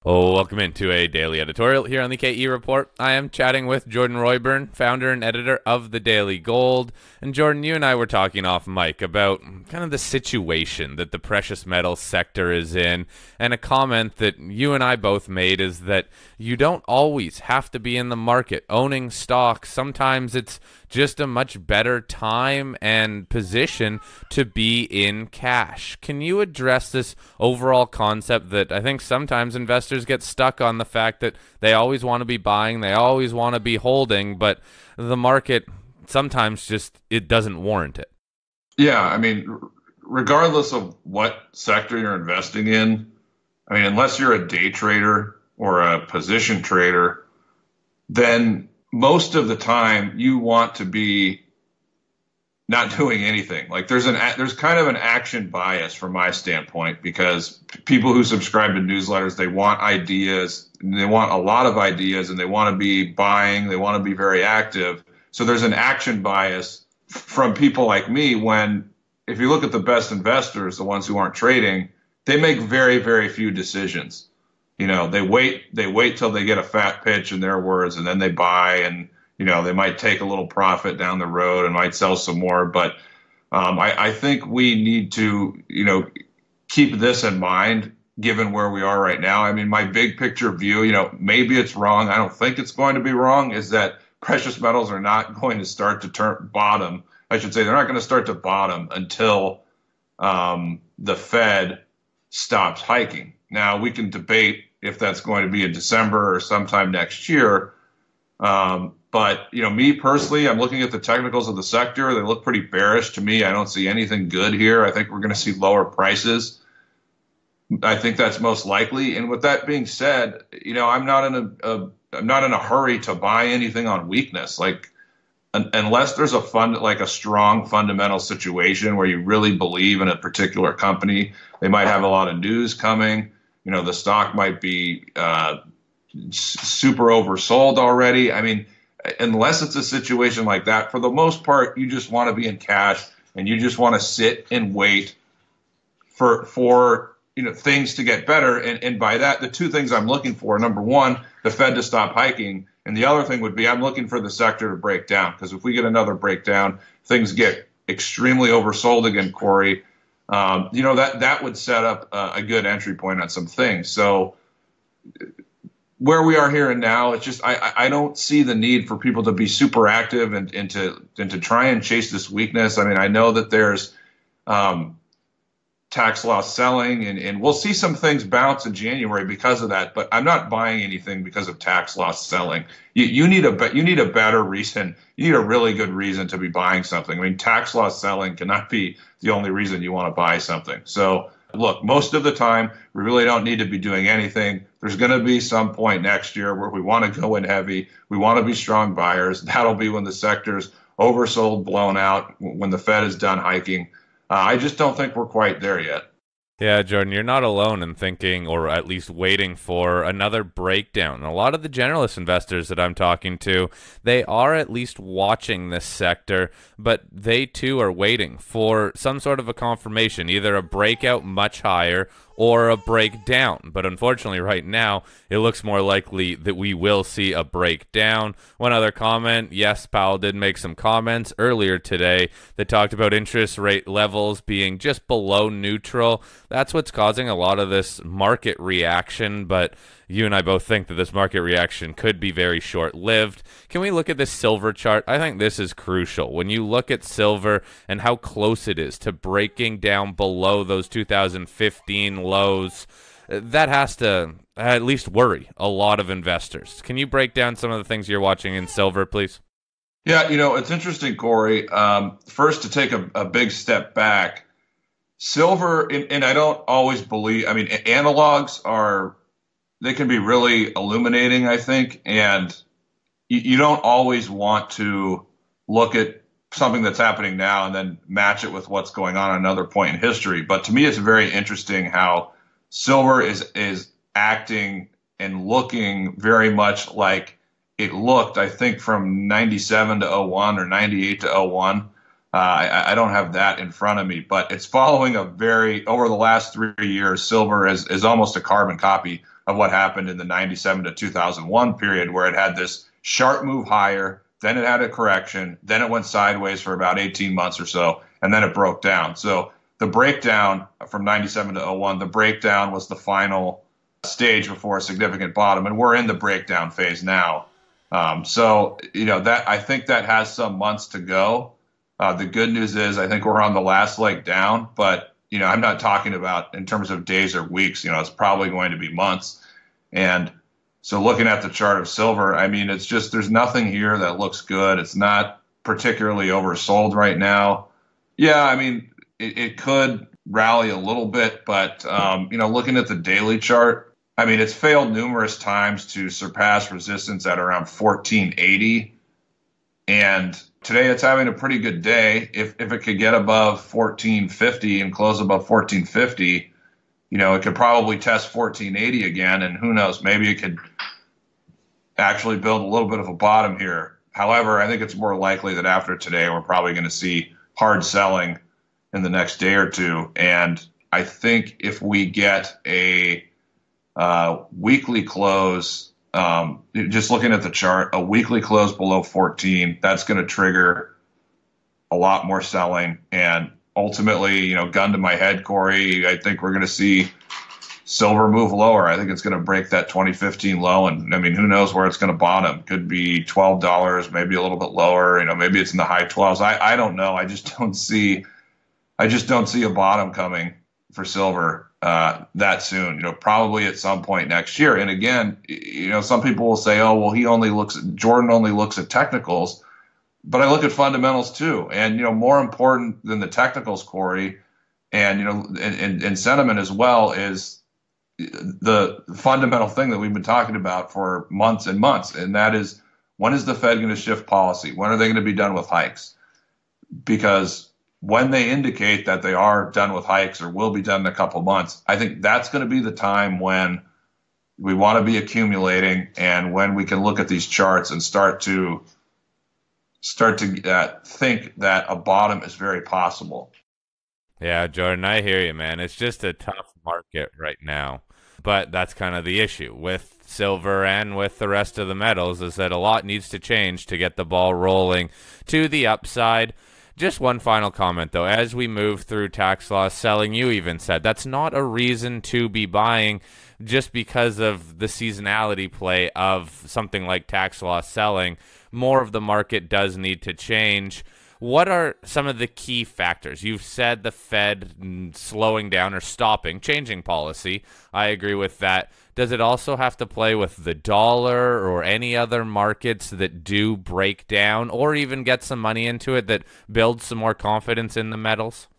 Oh, welcome into a daily editorial here on the KE Report. I am chatting with Jordan Roy-Byrne, founder and editor of the Daily Gold. And Jordan, you and I were talking off mic about kind of the situation that the precious metals sector is in. And a comment that you and I both made is that you don't always have to be in the market owning stocks. Sometimes it's just a much better time and position to be in cash. Can you address this overall concept that I think sometimes investors get stuck on, the fact that they always want to be buying, they always want to be holding, but the market sometimes just it doesn't warrant it? Yeah, I mean, regardless of what sector you're investing in, I mean, unless you're a day trader or a position trader, then most of the time you want to be not doing anything. Like there's kind of an action bias from my standpoint, because people who subscribe to newsletters, they want ideas, and they want a lot of ideas, and they want to be buying, they want to be very active. So there's an action bias from people like me when, if you look at the best investors, the ones who aren't trading, they make very, very few decisions. You know, they wait till they get a fat pitch, in their words, and then they buy, and they might take a little profit down the road and might sell some more. But I think we need to, keep this in mind given where we are right now. I mean, my big picture view, maybe it's wrong. I don't think it's going to be wrong, is that precious metals are not going to start to turn bottom. I should say they're not going to start to bottom until the Fed stops hiking. Now, we can debate if that's going to be in December or sometime next year. But, me personally, I'm looking at the technicals of the sector. They look pretty bearish to me. I don't see anything good here. I think we're going to see lower prices. I think that's most likely. And with that being said, I'm not in a hurry to buy anything on weakness. Like, unless there's a strong fundamental situation where you really believe in a particular company, they might have a lot of news coming. The stock might be super oversold already. I mean, unless it's a situation like that, for the most part, you just want to be in cash, and you just want to sit and wait for things to get better. And by that, the two things I'm looking for: number one, the Fed to stop hiking, and the other thing would be I'm looking for the sector to break down, because if we get another breakdown, things get extremely oversold again, Corey. That would set up a good entry point on some things. So where we are here and now, it's just I don't see the need for people to be super active and to try and chase this weakness. I mean, I know that there's tax loss selling, and we'll see some things bounce in January because of that. But I'm not buying anything because of tax loss selling. You need a better reason. You need a really good reason to be buying something. I mean, tax loss selling cannot be the only reason you want to buy something. So look, most of the time, we really don't need to be doing anything. There's going to be some point next year where we want to go in heavy. We want to be strong buyers. That'll be when the sector's oversold, blown out, when the Fed is done hiking. I just don't think we're quite there yet. Yeah, Jordan, you're not alone in thinking, or at least waiting for, another breakdown. A lot of the generalist investors that I'm talking to, they are at least watching this sector, but they too are waiting for some sort of a confirmation, either a breakout much higher or a breakdown. But unfortunately, right now, it looks more likely that we will see a breakdown. One other comment: yes, Powell did make some comments earlier today that talked about interest rate levels being just below neutral. That's what's causing a lot of this market reaction, but you and I both think that this market reaction could be very short-lived. Can we look at this silver chart? I think this is crucial. When you look at silver and how close it is to breaking down below those 2015 lows, that has to at least worry a lot of investors. Can you break down some of the things you're watching in silver, please? Yeah, it's interesting, Corey. First, to take a big step back, silver, and I don't always believe, I mean, analogs they can be really illuminating, I think, and you don't always want to look at something that's happening now and then match it with what's going on at another point in history. But to me, it's very interesting how silver is acting and looking very much like it looked, I think, from 97 to '01 or 98 to '01. I don't have that in front of me, but it's following over the last 3 years, silver is almost a carbon copy of what happened in the 97 to 2001 period, where it had this sharp move higher, then it had a correction, then it went sideways for about 18 months or so, and then it broke down. So the breakdown from 97 to '01, the breakdown was the final stage before a significant bottom, and we're in the breakdown phase now. So, that I think that has some months to go. The good news is I think we're on the last leg down, but, I'm not talking about in terms of days or weeks. It's probably going to be months. And so looking at the chart of silver, I mean, it's just there's nothing here that looks good. It's not particularly oversold right now. Yeah, I mean, it could rally a little bit, but, looking at the daily chart, I mean, it's failed numerous times to surpass resistance at around 1480. And today it's having a pretty good day. If it could get above 1450 and close above 1450, it could probably test 1480 again. And who knows, maybe it could actually build a little bit of a bottom here. However, I think it's more likely that after today, we're probably going to see hard selling in the next day or two. And I think if we get a weekly close, just looking at the chart, a weekly close below 14, that's going to trigger a lot more selling. And ultimately, gun to my head, Corey, I think we're going to see silver move lower. I think it's going to break that 2015 low. And I mean, who knows where it's going to bottom? Could be $12, maybe a little bit lower. Maybe it's in the high 12s. I don't know. I just don't see a bottom coming for silver that soon, probably at some point next year. And again, some people will say, oh, well, Jordan only looks at technicals, but I look at fundamentals too. And, more important than the technicals, Corey, and, and sentiment as well is the fundamental thing that we've been talking about for months and months. And that is, when is the Fed going to shift policy? When are they going to be done with hikes? Because when they indicate that they are done with hikes or will be done in a couple of months, I think that's going to be the time when we want to be accumulating and when we can look at these charts and start to think that a bottom is very possible. Yeah, Jordan, I hear you, man. It's just a tough market right now. But that's kind of the issue with silver and with the rest of the metals, is that a lot needs to change to get the ball rolling to the upside. Just one final comment, though. As we move through tax loss selling, you even said that's not a reason to be buying just because of the seasonality play of something like tax loss selling. More of the market does need to change. What are some of the key factors? You've said the Fed slowing down or changing policy. I agree with that. Does it also have to play with the dollar or any other markets that do break down, or even get some money into it that builds some more confidence in the metals?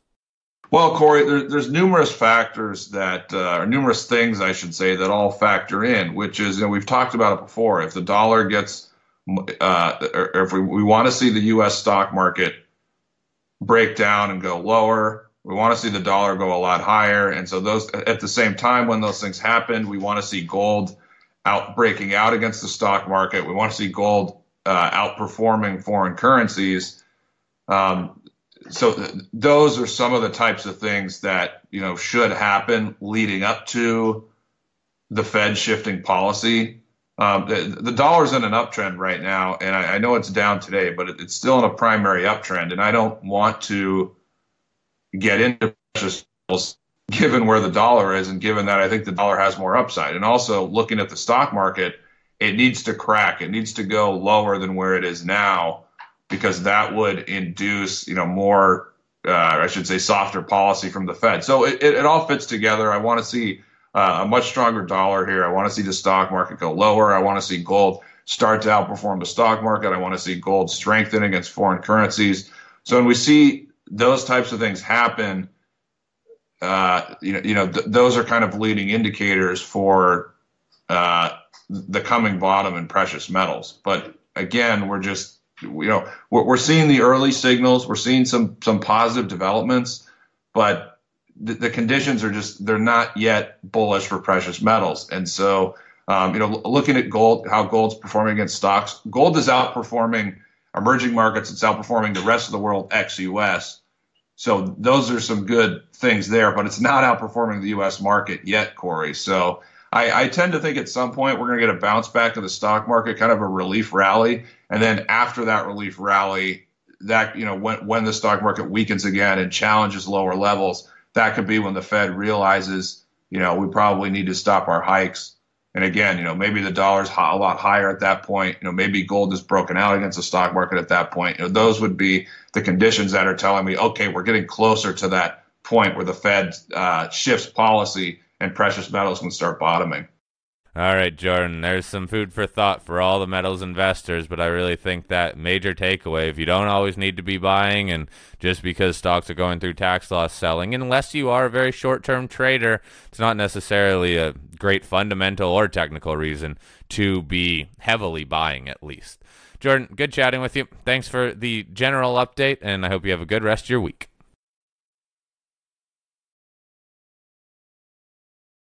Well, Corey, there's numerous factors or numerous things, I should say, that all factor in, which is, we've talked about it before. If the dollar gets, or if we want to see the U.S. stock market break down and go lower, we want to see the dollar go a lot higher. And so those, at the same time, when those things happen, we want to see gold breaking out against the stock market. We want to see gold outperforming foreign currencies. Those are some of the types of things that, should happen leading up to the Fed shifting policy. The dollar's in an uptrend right now, and I know it's down today, but it's still in a primary uptrend. And I don't want to get into precious metals given where the dollar is and given that I think the dollar has more upside. And also looking at the stock market, it needs to crack. It needs to go lower than where it is now, because that would induce, more, I should say, softer policy from the Fed. So it all fits together. I want to see a much stronger dollar here. I want to see the stock market go lower. I want to see gold start to outperform the stock market. I want to see gold strengthen against foreign currencies. So when we see those types of things happen, those are kind of leading indicators for the coming bottom in precious metals. But again, we're just, we're seeing the early signals. We're seeing some positive developments, but the conditions are they're not yet bullish for precious metals. And so, looking at gold, how gold's performing against stocks, gold is outperforming emerging markets. It's outperforming the rest of the world ex-US. So those are some good things there, but it's not outperforming the U.S. market yet, Corey. So I tend to think at some point we're going to get a bounce back to the stock market, kind of a relief rally. And then after that relief rally, that, when the stock market weakens again and challenges lower levels, that could be when the Fed realizes, we probably need to stop our hikes. And again, maybe the dollar's a lot higher at that point. Maybe gold is broken out against the stock market at that point. Those would be the conditions that are telling me, okay, we're getting closer to that point where the Fed shifts policy and precious metals can start bottoming. All right, Jordan, there's some food for thought for all the metals investors, but I really think that major takeaway, if you don't always need to be buying and just because stocks are going through tax loss selling, unless you are a very short-term trader, it's not necessarily a great fundamental or technical reason to be heavily buying at least. Jordan, good chatting with you. Thanks for the general update, and I hope you have a good rest of your week.